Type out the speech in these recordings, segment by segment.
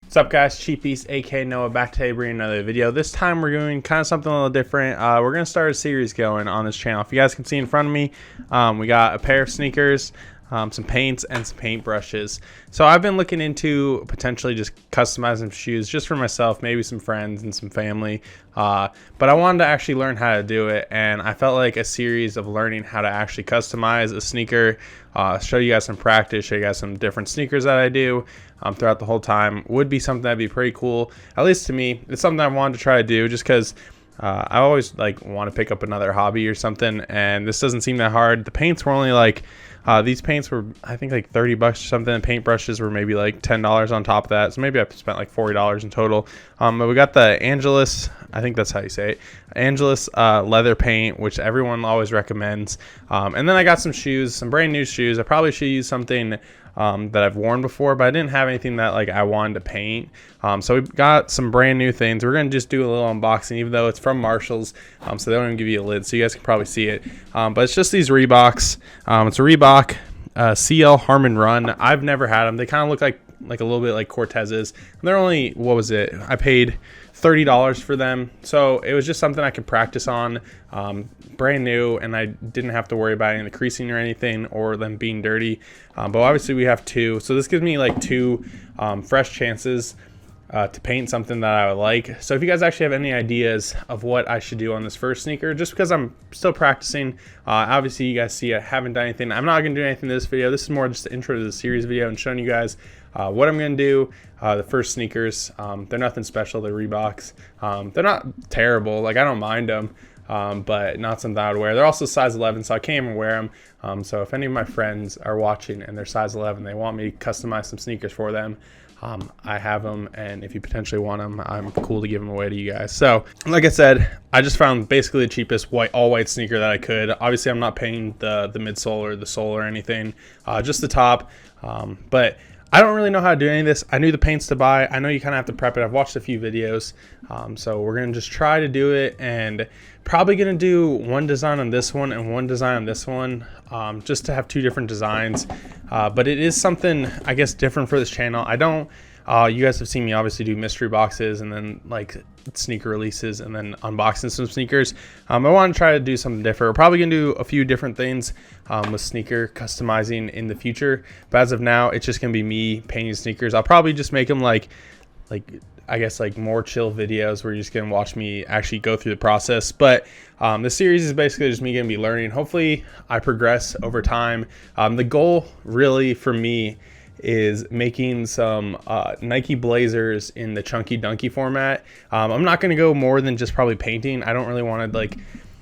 What's up, guys? Cheapies, aka Noah, back today bringing another video. This time we're doing kind of something a little different. We're gonna start a series going on this channel. If you guys can see in front of me, we got a pair of sneakers, some paints, and some paint brushes. So I've been looking into potentially just customizing shoes just for myself, maybe some friends and some family. But I wanted to actually learn how to do it, and I felt like a series of learning how to actually customize a sneaker, show you guys some practice, show you guys some different sneakers that I do throughout the whole time would be something that'd be pretty cool. At least to me, it's something I wanted to try to do just because I always want to pick up another hobby or something, and this doesn't seem that hard. The paints were only these paints were I think like $30 or something. The paint brushes were maybe like $10 on top of that, so maybe I spent like $40 in total. But we got the Angelus, I think that's how you say it, Angelus leather paint, which everyone always recommends. And then I got some shoes, some brand new shoes. I probably should use something that I've worn before, but I didn't have anything that I wanted to paint. So we got some brand new things. We're gonna just do a little unboxing, even though it's from Marshall's, so they don't even give you a lid, so you guys can probably see it. But it's just these Reeboks. It's a Reebok CL Harmon Run. I've never had them. They kind of look like a little bit like Cortez's. They're only, what was it? I paid $30 for them, so it was just something I could practice on, brand new, and I didn't have to worry about any of the creasing or anything or them being dirty. But obviously we have two, so this gives me like two fresh chances to paint something that I would like. So if you guys actually have any ideas of what I should do on this first sneaker, just because I'm still practicing, obviously you guys see I haven't done anything. I'm not gonna do anything in this video. This is more just the intro to the series video and showing you guys what I'm gonna do. The first sneakers, they're nothing special. They're Reeboks. They're not terrible. I don't mind them, but not something I would wear. They're also size 11, so I can't even wear them. So if any of my friends are watching and they're size 11, they want me to customize some sneakers for them, I have them, and if you potentially want them, I'm cool to give them away to you guys. So like I said, I just found basically the cheapest all white sneaker that I could. Obviously I'm not paying the midsole or the sole or anything, just the top. But I don't really know how to do any of this. I knew the paints to buy. I know you kind of have to prep it. I've watched a few videos. So we're going to just try to do it, and probably going to do one design on this one and one design on this one, just to have two different designs. But it is something, I guess, different for this channel. I don't, you guys have seen me obviously do mystery boxes and then sneaker releases and then unboxing some sneakers. I want to try to do something different. We're probably gonna do a few different things with sneaker customizing in the future, but as of now it's just gonna be me painting sneakers. I'll probably just make them I guess more chill videos where you're just gonna watch me actually go through the process. But the series is basically just me gonna be learning. Hopefully I progress over time. The goal really for me is making some Nike Blazers in the chunky dunky format. I'm not going to go more than just probably painting. I don't really want to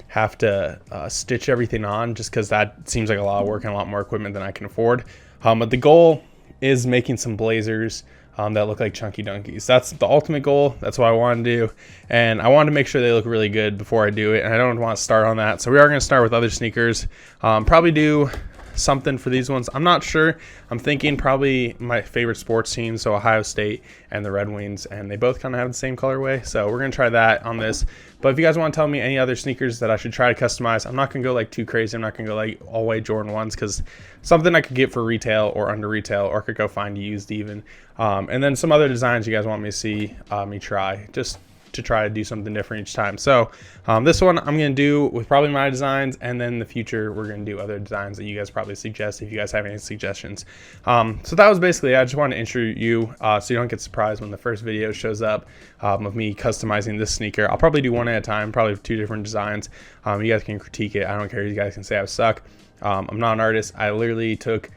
have to stitch everything on, just because that seems like a lot of work and a lot more equipment than I can afford. But the goal is making some Blazers that look like chunky dunkies. That's the ultimate goal. That's what I want to do, and I want to make sure they look really good before I do it, and I don't want to start on that. So we are going to start with other sneakers. Probably do something for these ones. I'm not sure. I'm thinking probably my favorite sports teams, so Ohio State and the Red Wings, and they both kind of have the same colorway, so we're gonna try that on this. But if you guys want to tell me any other sneakers that I should try to customize, I'm not gonna go too crazy. I'm not gonna go all white Jordan 1s, because something I could get for retail or under retail, or could go find used even. And then some other designs you guys want me to see me try, just to try to do something different each time. So this one I'm going to do with probably my designs, and then in the future we're going to do other designs that you guys probably suggest if you guys have any suggestions. So that was basically it. I just wanted to intro you so you don't get surprised when the first video shows up of me customizing this sneaker. I'll probably do one at a time, probably with two different designs. You guys can critique it. I don't care. You guys can say I suck. I'm not an artist. I literally took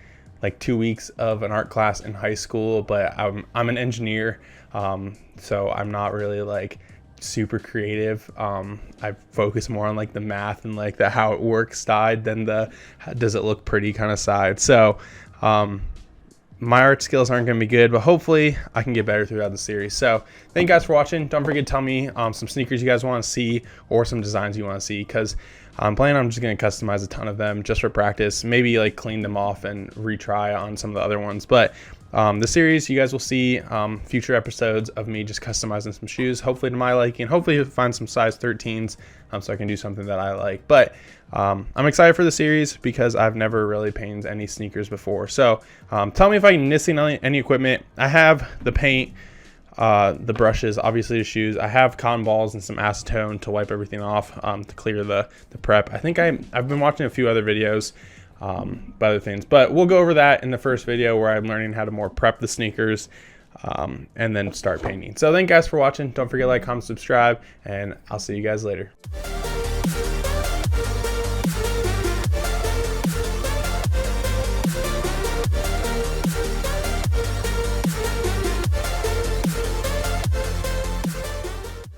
2 weeks of an art class in high school, but I'm an engineer, so I'm not really super creative. I focus more on the math and the how it works side than the does it look pretty kind of side. So my art skills aren't going to be good, but hopefully I can get better throughout the series. So thank you guys for watching. Don't forget to tell me some sneakers you guys want to see, or some designs you want to see, because I'm planning on just going to customize a ton of them just for practice, maybe clean them off and retry on some of the other ones. But the series, you guys will see future episodes of me just customizing some shoes, hopefully to my liking. Hopefully you'll find some size 13s so I can do something that I like. But I'm excited for the series because I've never really painted any sneakers before. So tell me if I'm missing any equipment. I have the paint, the brushes, obviously the shoes. I have cotton balls and some acetone to wipe everything off, to clear the prep. I think I've been watching a few other videos by other things, but we'll go over that in the first video where I'm learning how to more prep the sneakers and then start painting. So thank you guys for watching. Don't forget to like, comment, subscribe, and I'll see you guys later.